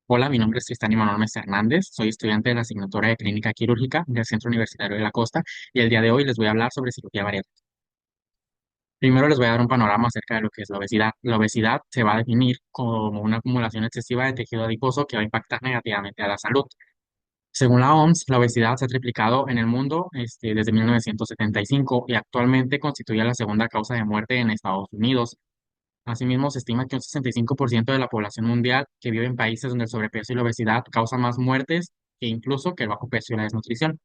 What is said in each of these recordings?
Hola, mi nombre es Tristán Imanol Mesa Hernández, soy estudiante de la asignatura de Clínica Quirúrgica del Centro Universitario de la Costa y el día de hoy les voy a hablar sobre cirugía bariátrica. Primero les voy a dar un panorama acerca de lo que es la obesidad. La obesidad se va a definir como una acumulación excesiva de tejido adiposo que va a impactar negativamente a la salud. Según la OMS, la obesidad se ha triplicado en el mundo desde 1975 y actualmente constituye la segunda causa de muerte en Estados Unidos. Asimismo, se estima que un 65% de la población mundial que vive en países donde el sobrepeso y la obesidad causan más muertes que incluso que el bajo peso y la desnutrición.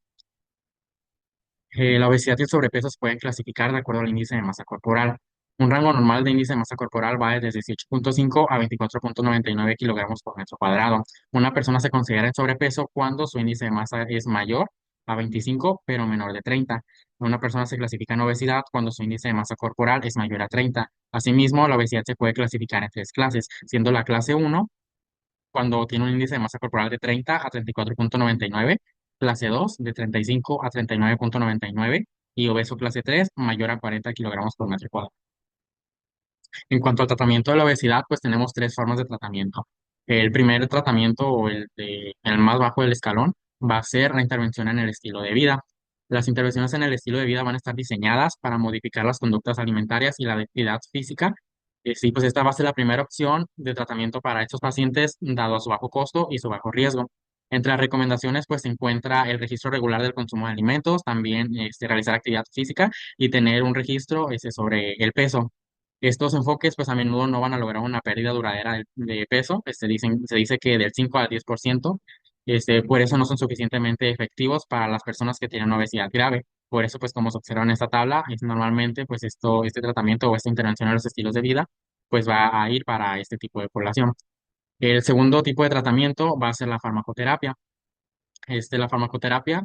La obesidad y el sobrepeso se pueden clasificar de acuerdo al índice de masa corporal. Un rango normal de índice de masa corporal va desde 18,5 a 24,99 kilogramos por metro cuadrado. Una persona se considera en sobrepeso cuando su índice de masa es mayor a 25, pero menor de 30. Una persona se clasifica en obesidad cuando su índice de masa corporal es mayor a 30. Asimismo, la obesidad se puede clasificar en tres clases, siendo la clase uno cuando tiene un índice de masa corporal de 30 a 34,99, clase 2 de 35 a 39,99 y obeso clase 3 mayor a 40 kilogramos por metro cuadrado. En cuanto al tratamiento de la obesidad, pues tenemos tres formas de tratamiento. El primer tratamiento o el más bajo del escalón va a ser la intervención en el estilo de vida. Las intervenciones en el estilo de vida van a estar diseñadas para modificar las conductas alimentarias y la actividad física. Sí, pues esta va a ser la primera opción de tratamiento para estos pacientes, dado a su bajo costo y su bajo riesgo. Entre las recomendaciones, pues se encuentra el registro regular del consumo de alimentos, también realizar actividad física y tener un registro sobre el peso. Estos enfoques, pues a menudo no van a lograr una pérdida duradera de peso. Se dice que del 5 al 10%. Por eso no son suficientemente efectivos para las personas que tienen obesidad grave. Por eso, pues como se observa en esta tabla, es normalmente, pues este tratamiento o esta intervención en los estilos de vida, pues va a ir para este tipo de población. El segundo tipo de tratamiento va a ser la farmacoterapia. La farmacoterapia,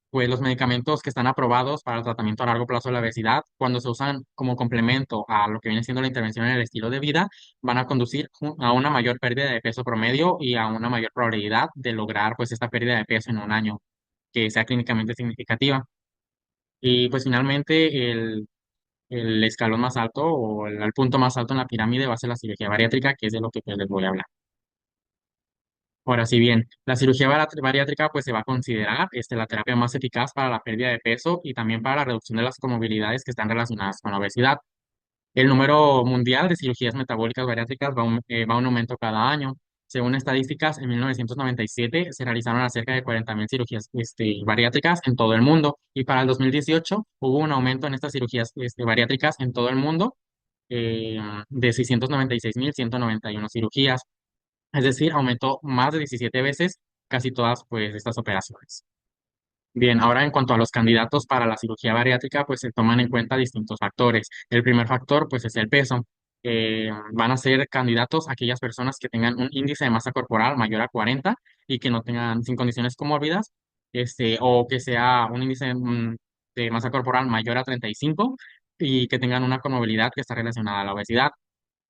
pues los medicamentos que están aprobados para el tratamiento a largo plazo de la obesidad, cuando se usan como complemento a lo que viene siendo la intervención en el estilo de vida, van a conducir a una mayor pérdida de peso promedio y a una mayor probabilidad de lograr pues esta pérdida de peso en un año que sea clínicamente significativa. Y pues finalmente el escalón más alto o el punto más alto en la pirámide va a ser la cirugía bariátrica, que es de lo que pues, les voy a hablar. Ahora, si bien la cirugía bariátrica pues se va a considerar la terapia más eficaz para la pérdida de peso y también para la reducción de las comorbilidades que están relacionadas con la obesidad. El número mundial de cirugías metabólicas bariátricas va en aumento cada año. Según estadísticas, en 1997 se realizaron cerca de 40.000 cirugías bariátricas en todo el mundo y para el 2018 hubo un aumento en estas cirugías bariátricas en todo el mundo eh, de 696.191 cirugías. Es decir, aumentó más de 17 veces casi todas pues estas operaciones. Bien, ahora en cuanto a los candidatos para la cirugía bariátrica, pues se toman en cuenta distintos factores. El primer factor pues es el peso. Van a ser candidatos aquellas personas que tengan un índice de masa corporal mayor a 40 y que no tengan sin condiciones comórbidas, o que sea un índice de masa corporal mayor a 35 y que tengan una comorbilidad que está relacionada a la obesidad.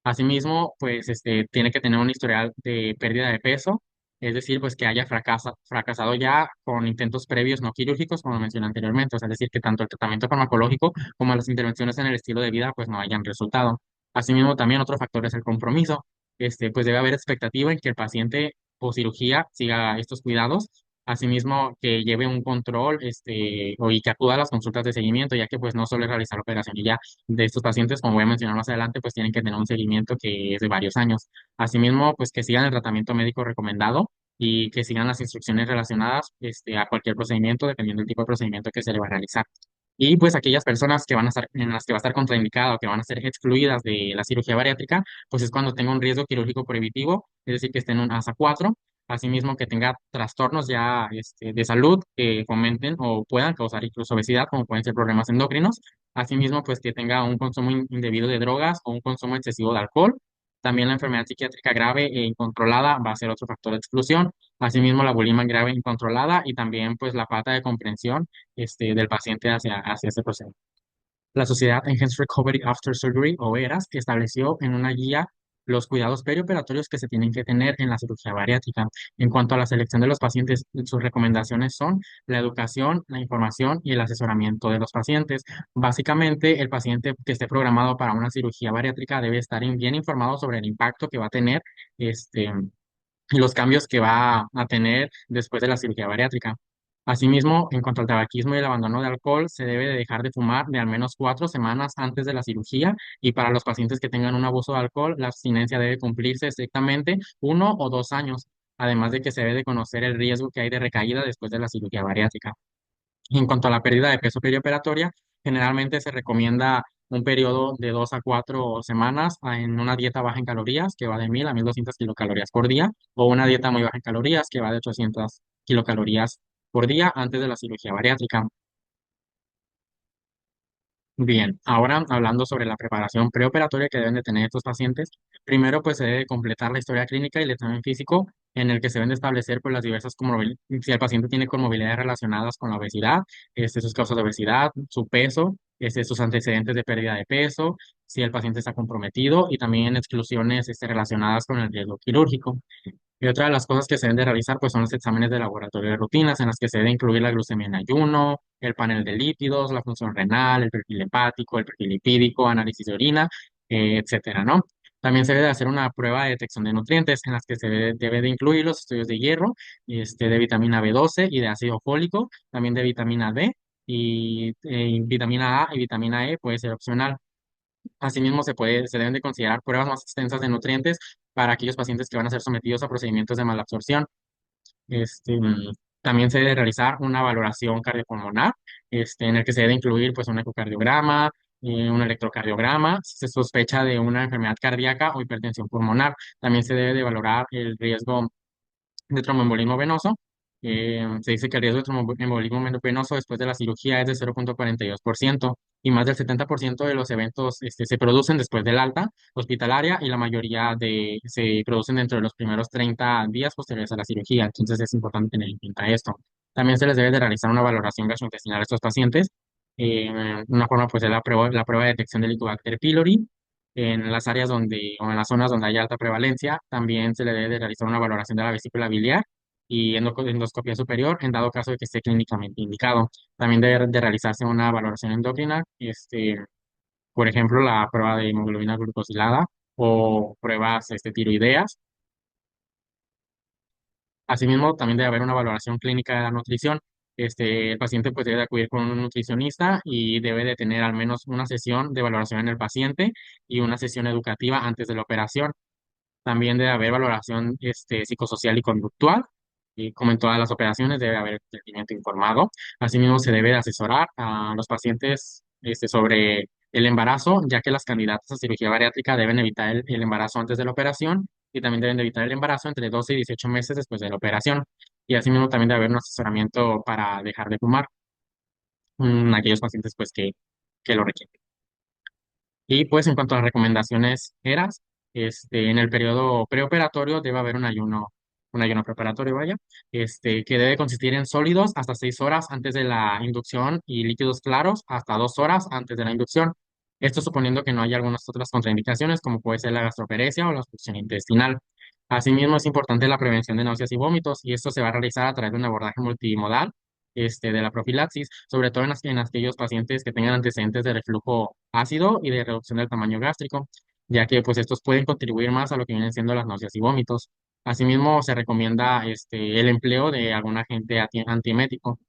Asimismo, pues tiene que tener un historial de pérdida de peso, es decir, pues que haya fracasado ya con intentos previos no quirúrgicos, como mencioné anteriormente, o sea, es decir, que tanto el tratamiento farmacológico como las intervenciones en el estilo de vida pues no hayan resultado. Asimismo, también otro factor es el compromiso. Pues debe haber expectativa en que el paciente post cirugía siga estos cuidados. Asimismo, que lleve un control, y que acuda a las consultas de seguimiento, ya que pues no solo es realizar la operación y ya de estos pacientes, como voy a mencionar más adelante, pues tienen que tener un seguimiento que es de varios años. Asimismo, pues que sigan el tratamiento médico recomendado y que sigan las instrucciones relacionadas a cualquier procedimiento, dependiendo del tipo de procedimiento que se le va a realizar. Y pues aquellas personas que van a estar, en las que va a estar contraindicado o que van a ser excluidas de la cirugía bariátrica, pues es cuando tenga un riesgo quirúrgico prohibitivo, es decir, que esté en un ASA 4, asimismo que tenga trastornos ya de salud que fomenten o puedan causar incluso obesidad, como pueden ser problemas endocrinos. Asimismo, pues que tenga un consumo indebido de drogas o un consumo excesivo de alcohol. También la enfermedad psiquiátrica grave e incontrolada va a ser otro factor de exclusión. Asimismo, la bulimia grave e incontrolada y también pues la falta de comprensión del paciente hacia ese proceso. La Sociedad Enhanced Recovery After Surgery, o ERAS, estableció en una guía los cuidados perioperatorios que se tienen que tener en la cirugía bariátrica. En cuanto a la selección de los pacientes, sus recomendaciones son la educación, la información y el asesoramiento de los pacientes. Básicamente, el paciente que esté programado para una cirugía bariátrica debe estar bien informado sobre el impacto que va a tener este, y los cambios que va a tener después de la cirugía bariátrica. Asimismo, en cuanto al tabaquismo y el abandono de alcohol, se debe de dejar de fumar de al menos 4 semanas antes de la cirugía y para los pacientes que tengan un abuso de alcohol, la abstinencia debe cumplirse estrictamente 1 o 2 años, además de que se debe de conocer el riesgo que hay de recaída después de la cirugía bariátrica. En cuanto a la pérdida de peso perioperatoria, generalmente se recomienda un periodo de 2 a 4 semanas en una dieta baja en calorías, que va de 1000 a 1200 kilocalorías por día, o una dieta muy baja en calorías, que va de 800 kilocalorías por día antes de la cirugía bariátrica. Bien, ahora hablando sobre la preparación preoperatoria que deben de tener estos pacientes, primero pues se debe completar la historia clínica y el examen físico en el que se deben de establecer pues las diversas si el paciente tiene comorbilidades relacionadas con la obesidad, sus causas de obesidad, su peso, sus antecedentes de pérdida de peso, si el paciente está comprometido y también exclusiones relacionadas con el riesgo quirúrgico. Y otra de las cosas que se deben de realizar pues son los exámenes de laboratorio de rutinas en las que se debe incluir la glucemia en ayuno, el panel de lípidos, la función renal, el perfil hepático, el perfil lipídico, análisis de orina, etcétera, ¿no? También se debe hacer una prueba de detección de nutrientes en las que debe de incluir los estudios de hierro, de vitamina B12 y de ácido fólico, también de vitamina D y vitamina A y vitamina E puede ser opcional. Asimismo, se deben de considerar pruebas más extensas de nutrientes para aquellos pacientes que van a ser sometidos a procedimientos de malabsorción. Este, mm, También se debe realizar una valoración cardiopulmonar, en el que se debe incluir pues, un ecocardiograma, un electrocardiograma, si se sospecha de una enfermedad cardíaca o hipertensión pulmonar. También se debe de valorar el riesgo de tromboembolismo venoso. Se dice que el riesgo de tromboembolismo venoso después de la cirugía es de 0,42% y más del 70% de los eventos se producen después del alta hospitalaria y la mayoría se producen dentro de los primeros 30 días posteriores a la cirugía. Entonces es importante tener en cuenta esto. También se les debe de realizar una valoración gastrointestinal a estos pacientes. Una forma pues es la prueba de detección del Helicobacter pylori en las áreas o en las zonas donde hay alta prevalencia. También se le debe de realizar una valoración de la vesícula biliar y endoscopia superior en dado caso de que esté clínicamente indicado. También debe de realizarse una valoración endocrina, por ejemplo, la prueba de hemoglobina glucosilada o pruebas tiroideas. Asimismo, también debe haber una valoración clínica de la nutrición. El paciente pues debe de acudir con un nutricionista y debe de tener al menos una sesión de valoración en el paciente y una sesión educativa antes de la operación. También debe haber valoración psicosocial y conductual. Y como en todas las operaciones, debe haber seguimiento informado. Asimismo, se debe de asesorar a los pacientes sobre el embarazo, ya que las candidatas a cirugía bariátrica deben evitar el embarazo antes de la operación y también deben de evitar el embarazo entre 12 y 18 meses después de la operación. Y asimismo, también debe haber un asesoramiento para dejar de fumar aquellos pacientes pues, que lo requieren. Y pues en cuanto a las recomendaciones eras, en el periodo preoperatorio debe haber un ayuno preparatorio, vaya, que debe consistir en sólidos hasta 6 horas antes de la inducción y líquidos claros hasta 2 horas antes de la inducción. Esto suponiendo que no haya algunas otras contraindicaciones, como puede ser la gastroparesia o la obstrucción intestinal. Asimismo, es importante la prevención de náuseas y vómitos, y esto se va a realizar a través de un abordaje multimodal de la profilaxis, sobre todo en aquellos pacientes que tengan antecedentes de reflujo ácido y de reducción del tamaño gástrico, ya que pues estos pueden contribuir más a lo que vienen siendo las náuseas y vómitos. Asimismo, se recomienda el empleo de algún agente antiemético.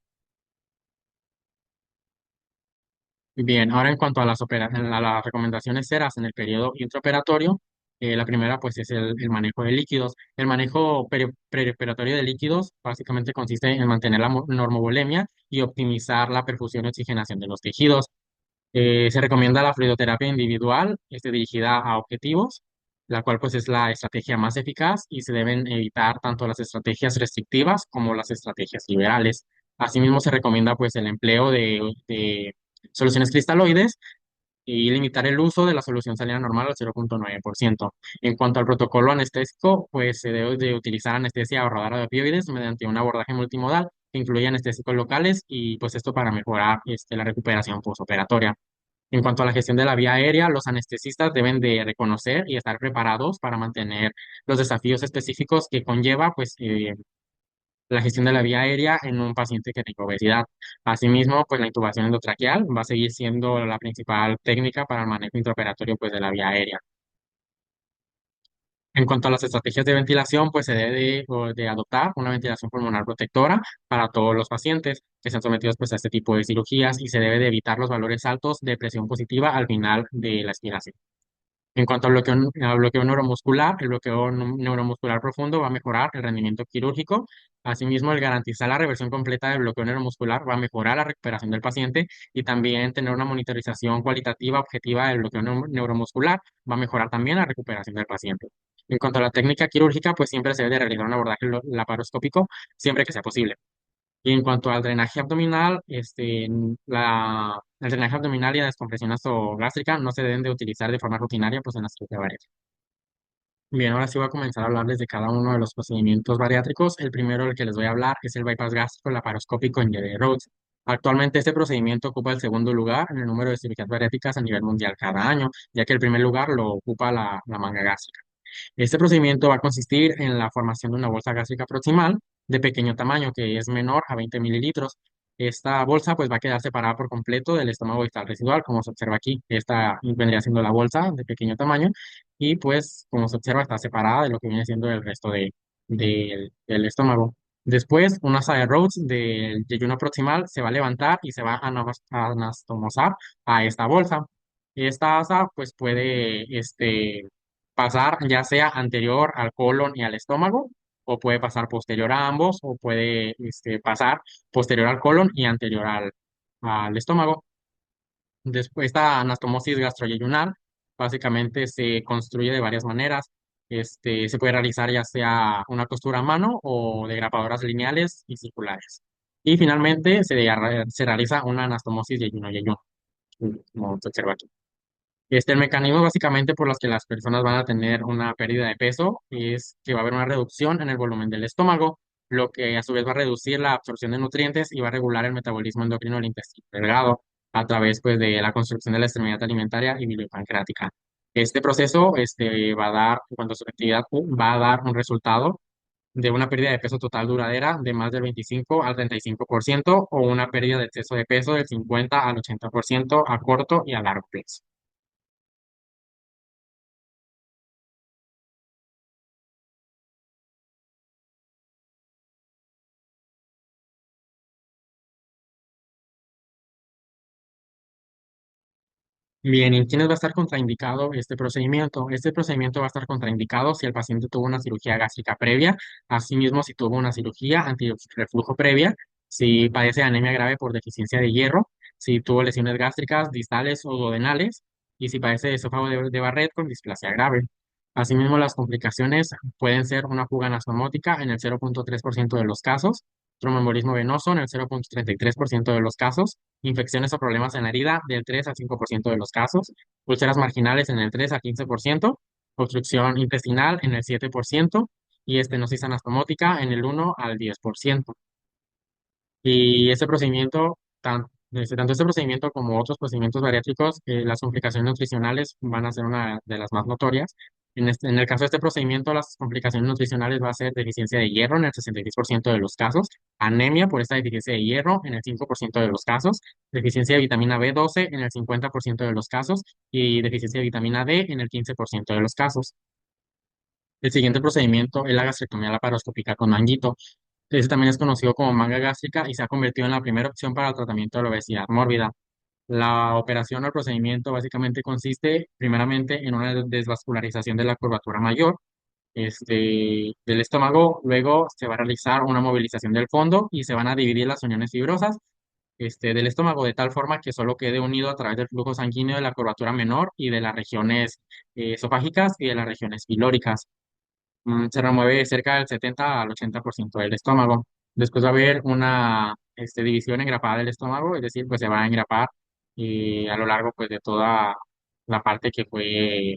Bien, ahora en cuanto a a las recomendaciones ceras en el periodo intraoperatorio, la primera pues es el manejo de líquidos. El manejo preoperatorio de líquidos básicamente consiste en mantener la normovolemia y optimizar la perfusión y oxigenación de los tejidos. Se recomienda la fluidoterapia individual, dirigida a objetivos, la cual pues es la estrategia más eficaz y se deben evitar tanto las estrategias restrictivas como las estrategias liberales. Asimismo, se recomienda pues el empleo de soluciones cristaloides y limitar el uso de la solución salina normal al 0,9%. En cuanto al protocolo anestésico, pues se debe de utilizar anestesia ahorradora de opioides mediante un abordaje multimodal que incluye anestésicos locales y pues esto para mejorar la recuperación postoperatoria. En cuanto a la gestión de la vía aérea, los anestesistas deben de reconocer y estar preparados para mantener los desafíos específicos que conlleva la gestión de la vía aérea en un paciente que tenga obesidad. Asimismo, pues la intubación endotraqueal va a seguir siendo la principal técnica para el manejo intraoperatorio pues, de la vía aérea. En cuanto a las estrategias de ventilación, pues se debe de adoptar una ventilación pulmonar protectora para todos los pacientes que sean sometidos pues, a este tipo de cirugías y se debe de evitar los valores altos de presión positiva al final de la expiración. En cuanto al bloqueo neuromuscular, el bloqueo neuromuscular profundo va a mejorar el rendimiento quirúrgico. Asimismo, el garantizar la reversión completa del bloqueo neuromuscular va a mejorar la recuperación del paciente y también tener una monitorización cualitativa objetiva del bloqueo neuromuscular va a mejorar también la recuperación del paciente. En cuanto a la técnica quirúrgica, pues siempre se debe de realizar un abordaje laparoscópico siempre que sea posible. Y en cuanto al drenaje abdominal, el drenaje abdominal y la descompresión nasogástrica no se deben de utilizar de forma rutinaria pues, en la cirugía bariátrica. Bien, ahora sí voy a comenzar a hablarles de cada uno de los procedimientos bariátricos. El primero del que les voy a hablar es el bypass gástrico laparoscópico en J.D. Rhodes. Actualmente este procedimiento ocupa el segundo lugar en el número de cirugías bariátricas a nivel mundial cada año, ya que el primer lugar lo ocupa la manga gástrica. Este procedimiento va a consistir en la formación de una bolsa gástrica proximal de pequeño tamaño, que es menor a 20 mililitros. Esta bolsa pues va a quedar separada por completo del estómago distal residual, como se observa aquí. Esta vendría siendo la bolsa de pequeño tamaño y pues como se observa está separada de lo que viene siendo el resto del estómago. Después, una asa de Rhodes del yeyuno proximal se va a levantar y se va a anastomosar a esta bolsa. Esta asa pues puede pasar ya sea anterior al colon y al estómago, o puede pasar posterior a ambos, o puede pasar posterior al colon y anterior al estómago. Después, esta anastomosis gastroyeyunal básicamente se construye de varias maneras. Se puede realizar ya sea una costura a mano o de grapadoras lineales y circulares. Y finalmente se realiza una anastomosis yeyuno-yeyuno, como se observa aquí. El mecanismo básicamente por los que las personas van a tener una pérdida de peso es que va a haber una reducción en el volumen del estómago, lo que a su vez va a reducir la absorción de nutrientes y va a regular el metabolismo endocrino del intestino delgado a través pues, de la construcción de la extremidad alimentaria y biliopancreática. Este proceso va a dar, cuando su actividad va a dar un resultado de una pérdida de peso total duradera de más del 25 al 35% o una pérdida de exceso de peso del 50 al 80% a corto y a largo plazo. Bien, ¿y quiénes va a estar contraindicado este procedimiento? Este procedimiento va a estar contraindicado si el paciente tuvo una cirugía gástrica previa, asimismo si tuvo una cirugía antirreflujo previa, si padece de anemia grave por deficiencia de hierro, si tuvo lesiones gástricas distales o duodenales y si padece de esófago de Barrett con displasia grave. Asimismo, las complicaciones pueden ser una fuga anastomotica en el 0,3% de los casos, tromboembolismo venoso en el 0,33% de los casos, infecciones o problemas en la herida del 3 al 5% de los casos, úlceras marginales en el 3 al 15%, obstrucción intestinal en el 7% y estenosis anastomótica en el 1 al 10%. Y ese procedimiento, tanto este procedimiento como otros procedimientos bariátricos, las complicaciones nutricionales van a ser una de las más notorias. En el caso de este procedimiento, las complicaciones nutricionales va a ser deficiencia de hierro en el 66% de los casos, anemia por esta deficiencia de hierro en el 5% de los casos, deficiencia de vitamina B12 en el 50% de los casos y deficiencia de vitamina D en el 15% de los casos. El siguiente procedimiento es la gastrectomía laparoscópica con manguito. Ese también es conocido como manga gástrica y se ha convertido en la primera opción para el tratamiento de la obesidad mórbida. La operación o el procedimiento básicamente consiste primeramente en una desvascularización de la curvatura mayor del estómago, luego se va a realizar una movilización del fondo y se van a dividir las uniones fibrosas del estómago de tal forma que solo quede unido a través del flujo sanguíneo de la curvatura menor y de las regiones esofágicas y de las regiones pilóricas. Se remueve cerca del 70 al 80% del estómago. Después va a haber una división engrapada del estómago, es decir, pues se va a engrapar a lo largo pues, de toda la parte que fue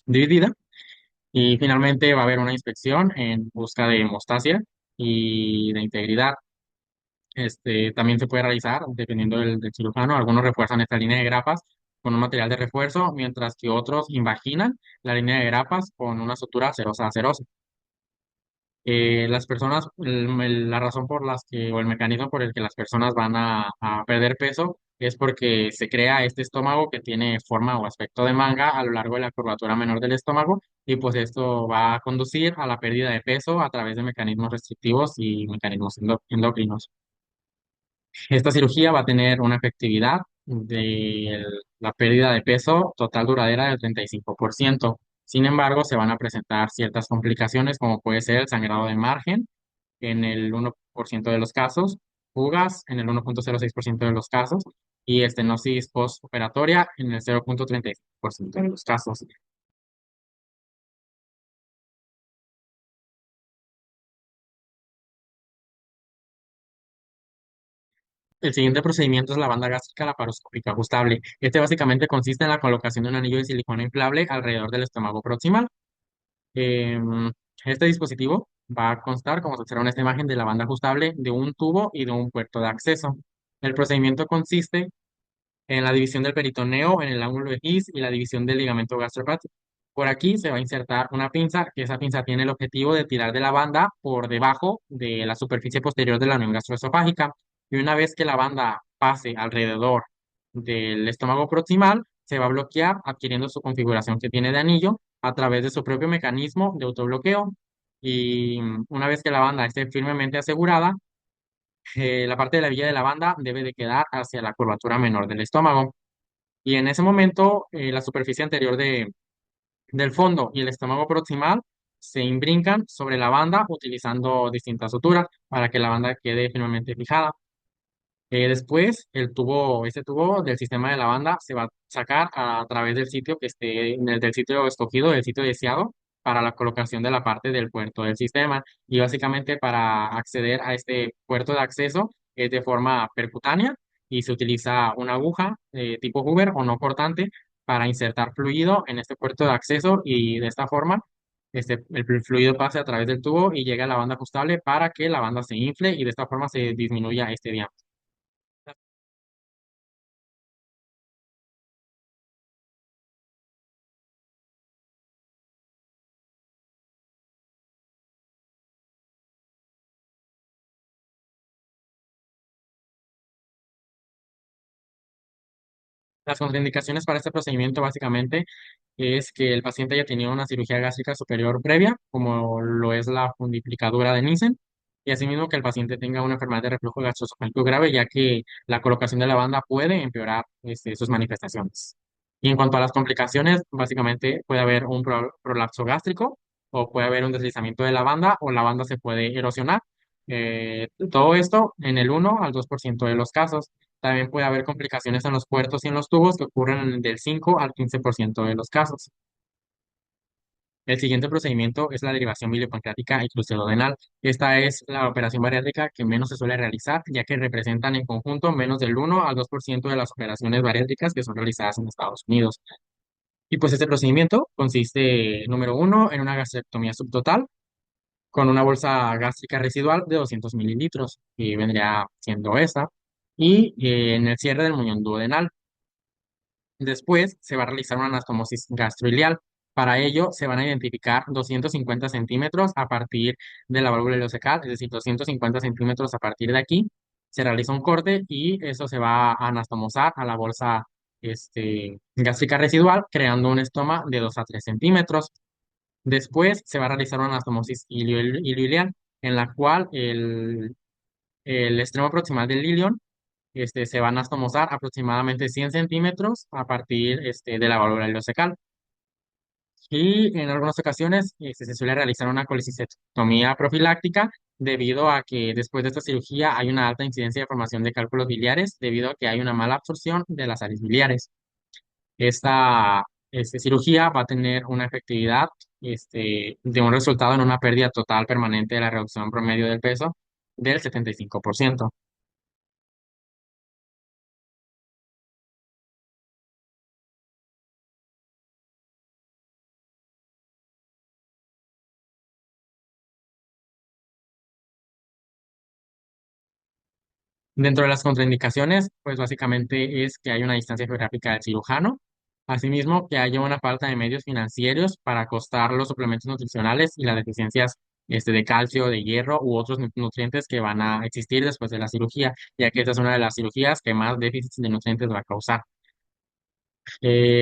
dividida. Y finalmente va a haber una inspección en busca de hemostasia y de integridad. También se puede realizar, dependiendo del cirujano, algunos refuerzan esta línea de grapas con un material de refuerzo, mientras que otros invaginan la línea de grapas con una sutura cerosa a cerosa. Las personas, la razón por las que, o el mecanismo por el que las personas van a perder peso es porque se crea este estómago que tiene forma o aspecto de manga a lo largo de la curvatura menor del estómago y pues esto va a conducir a la pérdida de peso a través de mecanismos restrictivos y mecanismos endocrinos. Esta cirugía va a tener una efectividad de la pérdida de peso total duradera del 35%. Sin embargo, se van a presentar ciertas complicaciones como puede ser el sangrado de margen en el 1% de los casos, fugas en el 1,06% de los casos y estenosis postoperatoria en el 0,35% de los casos. El siguiente procedimiento es la banda gástrica laparoscópica ajustable. Este básicamente consiste en la colocación de un anillo de silicona inflable alrededor del estómago proximal. Este dispositivo va a constar, como se observa en esta imagen, de la banda ajustable de un tubo y de un puerto de acceso. El procedimiento consiste en la división del peritoneo en el ángulo de His y la división del ligamento gastropático. Por aquí se va a insertar una pinza, que esa pinza tiene el objetivo de tirar de la banda por debajo de la superficie posterior de la unión gastroesofágica. Y una vez que la banda pase alrededor del estómago proximal, se va a bloquear adquiriendo su configuración que tiene de anillo a través de su propio mecanismo de autobloqueo. Y una vez que la banda esté firmemente asegurada, la parte de la villa de la banda debe de quedar hacia la curvatura menor del estómago. Y en ese momento, la superficie anterior del fondo y el estómago proximal se imbrincan sobre la banda utilizando distintas suturas para que la banda quede firmemente fijada. Después, ese tubo del sistema de la banda se va a sacar a través del sitio que esté, del sitio escogido, del sitio deseado, para la colocación de la parte del puerto del sistema. Y básicamente para acceder a este puerto de acceso es de forma percutánea y se utiliza una aguja tipo Hoover o no cortante para insertar fluido en este puerto de acceso y de esta forma el fluido pase a través del tubo y llegue a la banda ajustable para que la banda se infle y de esta forma se disminuya este diámetro. Las contraindicaciones para este procedimiento básicamente es que el paciente haya tenido una cirugía gástrica superior previa, como lo es la fundiplicadura de Nissen, y asimismo que el paciente tenga una enfermedad de reflujo gastroesofágico grave, ya que la colocación de la banda puede empeorar sus manifestaciones. Y en cuanto a las complicaciones, básicamente puede haber un prolapso gástrico o puede haber un deslizamiento de la banda o la banda se puede erosionar. Todo esto en el 1 al 2% de los casos. También puede haber complicaciones en los puertos y en los tubos que ocurren del 5 al 15% de los casos. El siguiente procedimiento es la derivación biliopancreática y cruceodenal. Esta es la operación bariátrica que menos se suele realizar, ya que representan en conjunto menos del 1 al 2% de las operaciones bariátricas que son realizadas en Estados Unidos. Y pues este procedimiento consiste, número uno, en una gastrectomía subtotal con una bolsa gástrica residual de 200 mililitros, que vendría siendo esta, y en el cierre del muñón duodenal. Después se va a realizar una anastomosis gastroilial. Para ello se van a identificar 250 centímetros a partir de la válvula ileocecal, es decir, 250 centímetros a partir de aquí. Se realiza un corte y eso se va a anastomosar a la bolsa gástrica residual, creando un estoma de 2 a 3 centímetros. Después se va a realizar una anastomosis ilioilial, en la cual el extremo proximal del ilion se van a estomosar aproximadamente 100 centímetros a partir de la válvula ileocecal. Y en algunas ocasiones se suele realizar una colecistectomía profiláctica debido a que después de esta cirugía hay una alta incidencia de formación de cálculos biliares debido a que hay una mala absorción de las sales biliares. Esta cirugía va a tener una efectividad de un resultado en una pérdida total permanente de la reducción promedio del peso del 75%. Dentro de las contraindicaciones, pues básicamente es que hay una distancia geográfica del cirujano, asimismo que haya una falta de medios financieros para costar los suplementos nutricionales y las deficiencias de calcio, de hierro u otros nutrientes que van a existir después de la cirugía, ya que esta es una de las cirugías que más déficit de nutrientes va a causar.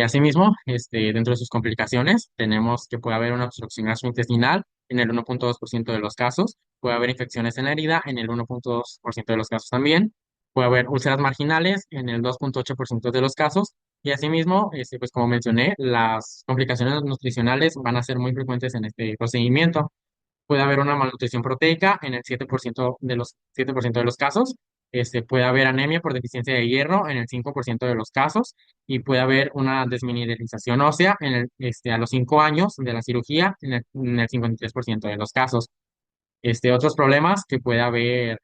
Asimismo, dentro de sus complicaciones, tenemos que puede haber una obstrucción gastrointestinal en el 1,2% de los casos, puede haber infecciones en la herida en el 1,2% de los casos también, puede haber úlceras marginales en el 2,8% de los casos, y asimismo, pues como mencioné, las complicaciones nutricionales van a ser muy frecuentes en este procedimiento. Puede haber una malnutrición proteica en el 7% de los casos. Puede haber anemia por deficiencia de hierro en el 5% de los casos y puede haber una desmineralización ósea a los 5 años de la cirugía en el 53% de los casos. Otros problemas que puede haber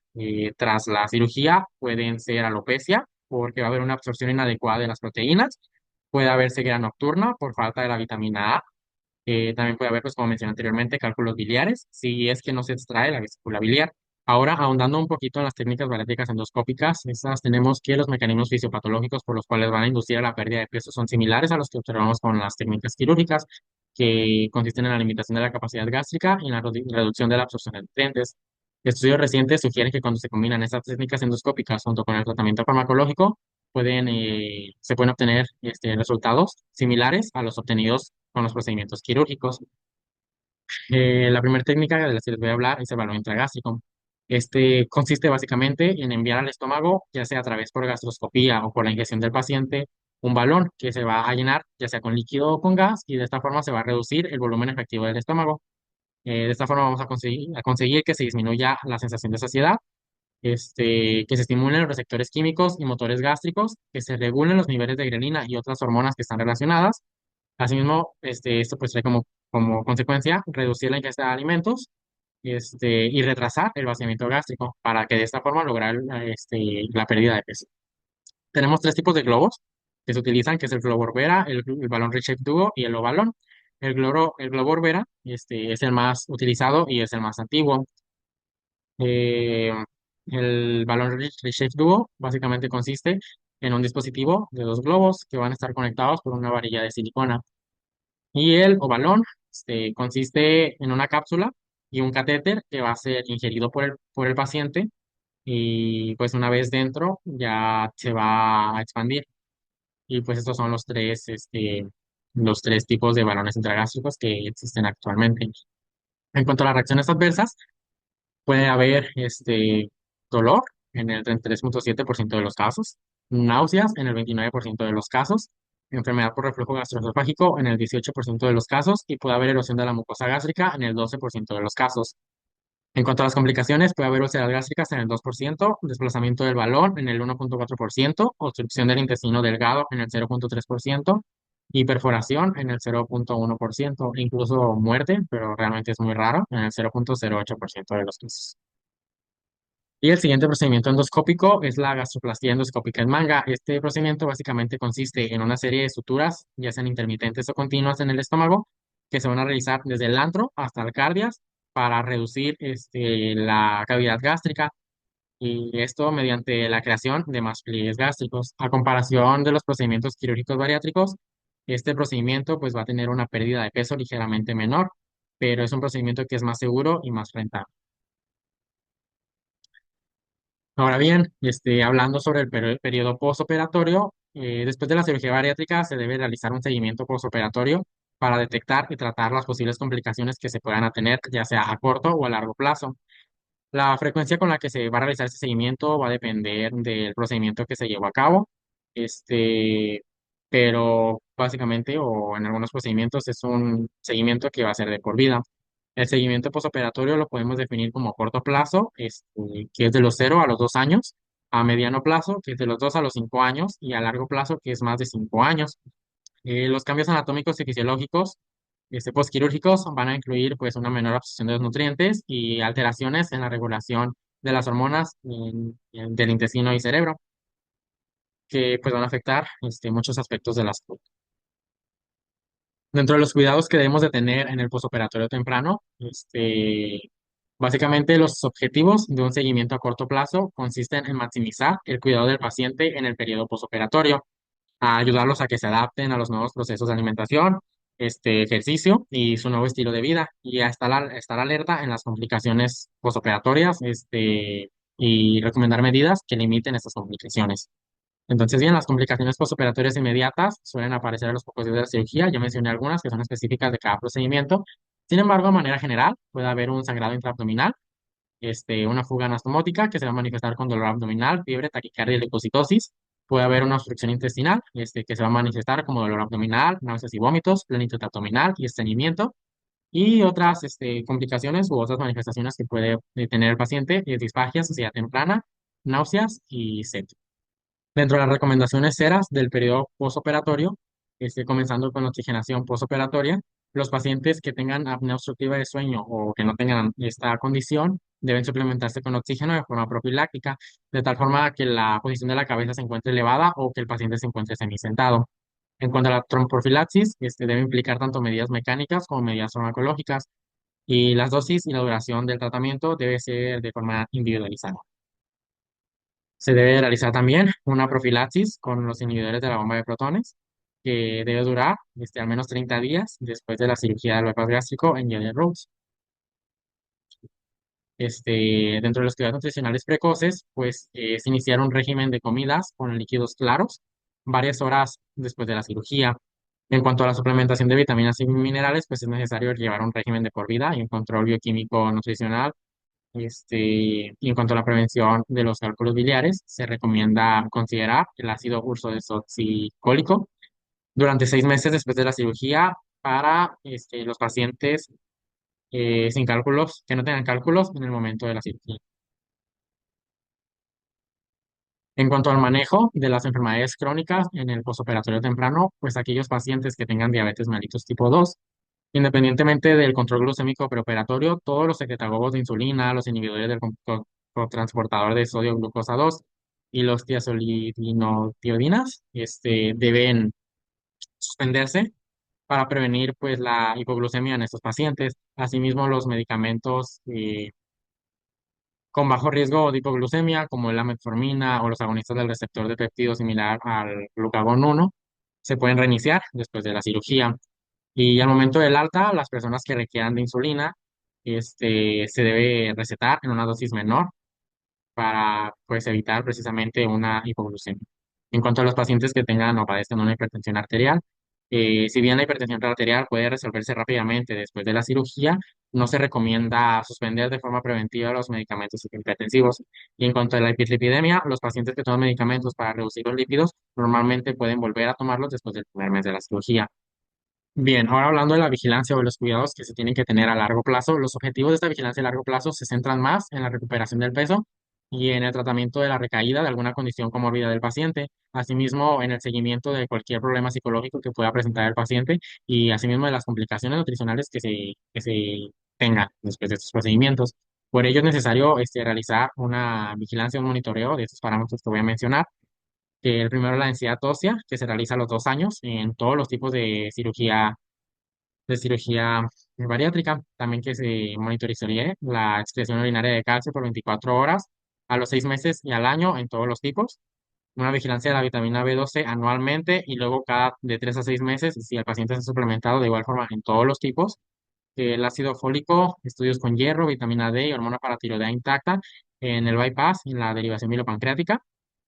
tras la cirugía pueden ser alopecia, porque va a haber una absorción inadecuada de las proteínas. Puede haber ceguera nocturna por falta de la vitamina A. También puede haber, pues como mencioné anteriormente, cálculos biliares, si es que no se extrae la vesícula biliar. Ahora, ahondando un poquito en las técnicas bariátricas endoscópicas, estas tenemos que los mecanismos fisiopatológicos por los cuales van a inducir a la pérdida de peso son similares a los que observamos con las técnicas quirúrgicas, que consisten en la limitación de la capacidad gástrica y en la reducción de la absorción de nutrientes. Estudios recientes sugieren que cuando se combinan estas técnicas endoscópicas junto con el tratamiento farmacológico, se pueden obtener resultados similares a los obtenidos con los procedimientos quirúrgicos. La primera técnica de la que les voy a hablar es el balón intragástrico. Este consiste básicamente en enviar al estómago, ya sea a través por gastroscopía o por la ingestión del paciente, un balón que se va a llenar, ya sea con líquido o con gas, y de esta forma se va a reducir el volumen efectivo del estómago. De esta forma vamos a conseguir que se disminuya la sensación de saciedad, que se estimulen los receptores químicos y motores gástricos, que se regulen los niveles de grelina y otras hormonas que están relacionadas. Asimismo, esto pues trae como consecuencia reducir la ingesta de alimentos, y retrasar el vaciamiento gástrico para que de esta forma lograr la pérdida de peso. Tenemos tres tipos de globos que se utilizan, que es el globo Orbera, el balón Reshape Duo y el ovalón. El globo Orbera es el más utilizado y es el más antiguo. Eh, el balón Reshape Duo básicamente consiste en un dispositivo de dos globos que van a estar conectados por una varilla de silicona. Y el ovalón consiste en una cápsula y un catéter que va a ser ingerido por el paciente y pues una vez dentro ya se va a expandir. Y pues estos son los tres tipos de balones intragástricos que existen actualmente. En cuanto a las reacciones adversas, puede haber dolor en el 33,7% de los casos, náuseas en el 29% de los casos, enfermedad por reflujo gastroesofágico en el 18% de los casos y puede haber erosión de la mucosa gástrica en el 12% de los casos. En cuanto a las complicaciones, puede haber úlceras gástricas en el 2%, desplazamiento del balón en el 1,4%, obstrucción del intestino delgado en el 0,3% y perforación en el 0,1%, e incluso muerte, pero realmente es muy raro, en el 0,08% de los casos. Y el siguiente procedimiento endoscópico es la gastroplastia endoscópica en manga. Este procedimiento básicamente consiste en una serie de suturas, ya sean intermitentes o continuas en el estómago, que se van a realizar desde el antro hasta el cardias para reducir la cavidad gástrica, y esto mediante la creación de más pliegues gástricos. A comparación de los procedimientos quirúrgicos bariátricos, este procedimiento pues va a tener una pérdida de peso ligeramente menor, pero es un procedimiento que es más seguro y más rentable. Ahora bien, hablando sobre el periodo postoperatorio, después de la cirugía bariátrica se debe realizar un seguimiento postoperatorio para detectar y tratar las posibles complicaciones que se puedan tener, ya sea a corto o a largo plazo. La frecuencia con la que se va a realizar este seguimiento va a depender del procedimiento que se llevó a cabo, este, pero básicamente, o en algunos procedimientos, es un seguimiento que va a ser de por vida. El seguimiento postoperatorio lo podemos definir como a corto plazo, que es de los 0 a los 2 años, a mediano plazo, que es de los 2 a los 5 años, y a largo plazo, que es más de 5 años. Los cambios anatómicos y fisiológicos postquirúrgicos van a incluir pues una menor absorción de los nutrientes y alteraciones en la regulación de las hormonas del intestino y cerebro, que pues van a afectar muchos aspectos de la salud. Dentro de los cuidados que debemos de tener en el postoperatorio temprano, básicamente los objetivos de un seguimiento a corto plazo consisten en maximizar el cuidado del paciente en el periodo postoperatorio, a ayudarlos a que se adapten a los nuevos procesos de alimentación ejercicio y su nuevo estilo de vida y a estar alerta en las complicaciones postoperatorias, y recomendar medidas que limiten estas complicaciones. Entonces, bien, las complicaciones postoperatorias inmediatas suelen aparecer a los pocos días de la cirugía. Ya mencioné algunas que son específicas de cada procedimiento. Sin embargo, de manera general, puede haber un sangrado intraabdominal, una fuga anastomótica que se va a manifestar con dolor abdominal, fiebre, taquicardia y leucocitosis. Puede haber una obstrucción intestinal, que se va a manifestar como dolor abdominal, náuseas y vómitos, plenitud abdominal y estreñimiento. Y otras, complicaciones u otras manifestaciones que puede tener el paciente es disfagia, saciedad temprana, náuseas y sed. Dentro de las recomendaciones ceras del periodo posoperatorio, comenzando con la oxigenación posoperatoria, los pacientes que tengan apnea obstructiva de sueño o que no tengan esta condición deben suplementarse con oxígeno de forma profiláctica, de tal forma que la posición de la cabeza se encuentre elevada o que el paciente se encuentre semisentado. En cuanto a la tromboprofilaxis, debe implicar tanto medidas mecánicas como medidas farmacológicas, y las dosis y la duración del tratamiento debe ser de forma individualizada. Se debe realizar también una profilaxis con los inhibidores de la bomba de protones, que debe durar al menos 30 días después de la cirugía del bypass gástrico en Jenner Rhodes. Dentro de los cuidados nutricionales precoces, pues es iniciar un régimen de comidas con líquidos claros varias horas después de la cirugía. En cuanto a la suplementación de vitaminas y minerales, pues es necesario llevar un régimen de por vida y un control bioquímico nutricional. Y en cuanto a la prevención de los cálculos biliares, se recomienda considerar el ácido ursodesoxicólico durante 6 meses después de la cirugía para los pacientes sin cálculos, que no tengan cálculos en el momento de la cirugía. En cuanto al manejo de las enfermedades crónicas en el posoperatorio temprano, pues aquellos pacientes que tengan diabetes mellitus tipo 2, independientemente del control glucémico preoperatorio, todos los secretagogos de insulina, los inhibidores del transportador de sodio glucosa 2 y los tiazolidinotiodinas, deben suspenderse para prevenir pues la hipoglucemia en estos pacientes. Asimismo, los medicamentos con bajo riesgo de hipoglucemia, como la metformina o los agonistas del receptor de péptido similar al glucagón 1, se pueden reiniciar después de la cirugía. Y al momento del alta, las personas que requieran de insulina, se debe recetar en una dosis menor para pues evitar precisamente una hipoglucemia. En cuanto a los pacientes que tengan o padezcan una hipertensión arterial, si bien la hipertensión arterial puede resolverse rápidamente después de la cirugía, no se recomienda suspender de forma preventiva los medicamentos hipertensivos. Y en cuanto a la hiperlipidemia, los pacientes que toman medicamentos para reducir los lípidos normalmente pueden volver a tomarlos después del primer mes de la cirugía. Bien, ahora hablando de la vigilancia o de los cuidados que se tienen que tener a largo plazo, los objetivos de esta vigilancia a largo plazo se centran más en la recuperación del peso y en el tratamiento de la recaída de alguna condición comórbida del paciente, asimismo en el seguimiento de cualquier problema psicológico que pueda presentar el paciente y asimismo de las complicaciones nutricionales que se tengan después de estos procedimientos. Por ello es necesario realizar una vigilancia, un monitoreo de estos parámetros que voy a mencionar, que el primero la densidad ósea, que se realiza a los 2 años en todos los tipos de cirugía bariátrica. También que se monitorizaría la excreción urinaria de calcio por 24 horas a los 6 meses y al año en todos los tipos. Una vigilancia de la vitamina B12 anualmente y luego cada de 3 a 6 meses si el paciente se ha suplementado de igual forma en todos los tipos. El ácido fólico, estudios con hierro, vitamina D y hormona paratiroidea intacta en el bypass, en la derivación mielopancreática.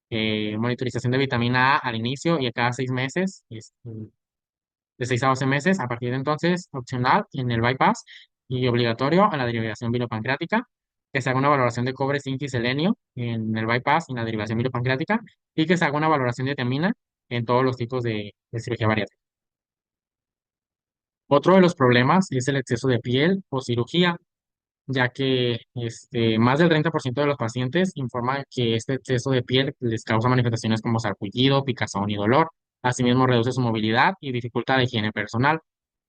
Monitorización de vitamina A al inicio y a cada 6 meses, de 6 a 12 meses. A partir de entonces, opcional en el bypass y obligatorio en la derivación bilipancreática. Que se haga una valoración de cobre, zinc y selenio en el bypass y en la derivación bilipancreática. Y que se haga una valoración de tiamina en todos los tipos de cirugía bariátrica. Otro de los problemas es el exceso de piel o cirugía, ya que más del 30% de los pacientes informan que este exceso de piel les causa manifestaciones como sarpullido, picazón y dolor. Asimismo, reduce su movilidad y dificulta la higiene personal.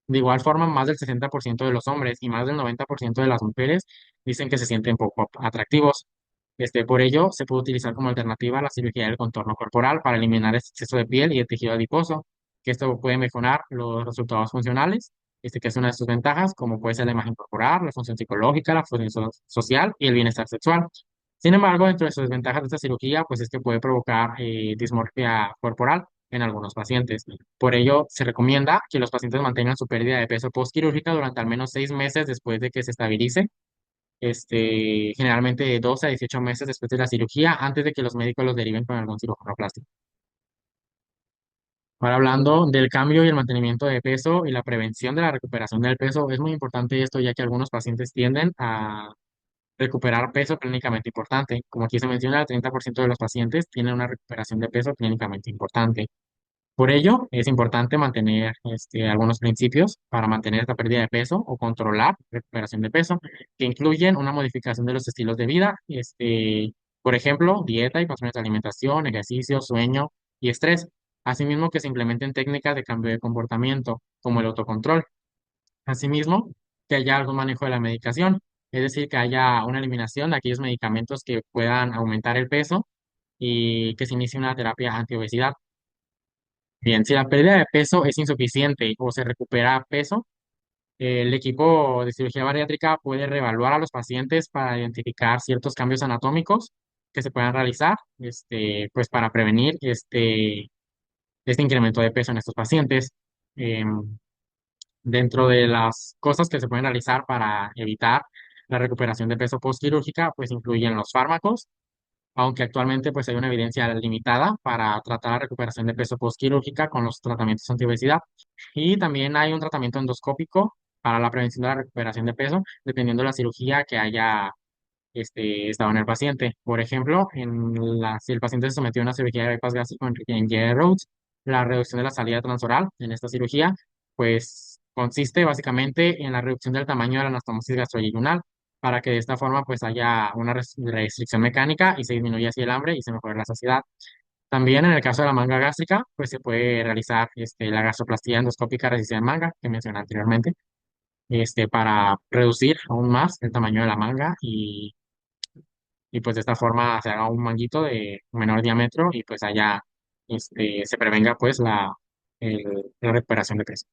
De igual forma, más del 60% de los hombres y más del 90% de las mujeres dicen que se sienten poco atractivos. Por ello, se puede utilizar como alternativa la cirugía del contorno corporal para eliminar este exceso de piel y de tejido adiposo, que esto puede mejorar los resultados funcionales, que es una de sus ventajas, como puede ser la imagen corporal, la función psicológica, la función social y el bienestar sexual. Sin embargo, dentro de sus desventajas de esta cirugía, pues es que puede provocar dismorfia corporal, en algunos pacientes. Por ello, se recomienda que los pacientes mantengan su pérdida de peso postquirúrgica durante al menos 6 meses después de que se estabilice, generalmente de 12 a 18 meses después de la cirugía, antes de que los médicos los deriven con algún cirujano plástico. Ahora hablando del cambio y el mantenimiento de peso y la prevención de la recuperación del peso, es muy importante esto ya que algunos pacientes tienden a recuperar peso clínicamente importante. Como aquí se menciona, el 30% de los pacientes tienen una recuperación de peso clínicamente importante. Por ello, es importante mantener algunos principios para mantener esta pérdida de peso o controlar la recuperación de peso, que incluyen una modificación de los estilos de vida, por ejemplo, dieta y patrones de alimentación, ejercicio, sueño y estrés. Asimismo, que se implementen técnicas de cambio de comportamiento, como el autocontrol. Asimismo, que haya algún manejo de la medicación, es decir, que haya una eliminación de aquellos medicamentos que puedan aumentar el peso y que se inicie una terapia antiobesidad. Bien, si la pérdida de peso es insuficiente o se recupera peso, el equipo de cirugía bariátrica puede reevaluar a los pacientes para identificar ciertos cambios anatómicos que se puedan realizar, pues para prevenir este incremento de peso en estos pacientes. Em, Dentro de las cosas que se pueden realizar para evitar la recuperación de peso postquirúrgica, pues incluyen los fármacos, aunque actualmente pues hay una evidencia limitada para tratar la recuperación de peso postquirúrgica con los tratamientos antiobesidad. Y también hay un tratamiento endoscópico para la prevención de la recuperación de peso, dependiendo de la cirugía que haya estado en el paciente. Por ejemplo, si el paciente se sometió a una cirugía de bypass gástrico en J. Rhodes, la reducción de la salida transoral en esta cirugía, pues consiste básicamente en la reducción del tamaño de la anastomosis gastroyeyunal, para que de esta forma pues haya una restricción mecánica y se disminuya así el hambre y se mejore la saciedad. También en el caso de la manga gástrica, pues se puede realizar la gastroplastía endoscópica resistente de manga, que mencioné anteriormente, para reducir aún más el tamaño de la manga y pues de esta forma se haga un manguito de menor diámetro y pues haya, se prevenga pues la recuperación de peso.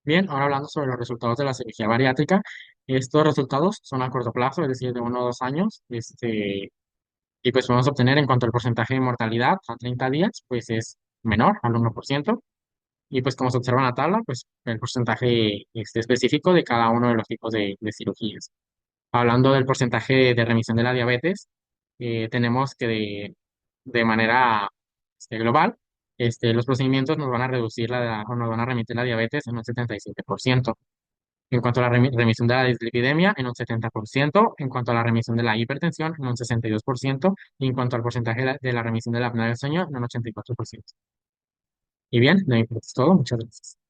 Bien, ahora hablando sobre los resultados de la cirugía bariátrica, estos resultados son a corto plazo, es decir, de 1 o 2 años, y pues podemos obtener en cuanto al porcentaje de mortalidad a 30 días, pues es menor al 1%. Y pues como se observa en la tabla, pues el porcentaje específico de cada uno de los tipos de cirugías. Hablando del porcentaje de remisión de la diabetes, tenemos que de manera global, los procedimientos nos van a reducir o nos van a remitir la diabetes en un 77%. En cuanto a la remisión de la dislipidemia, en un 70%. En cuanto a la remisión de la hipertensión, en un 62%. Y en cuanto al porcentaje de la remisión de la apnea del sueño, en un 84%. Y bien, de mi parte es todo. Muchas gracias.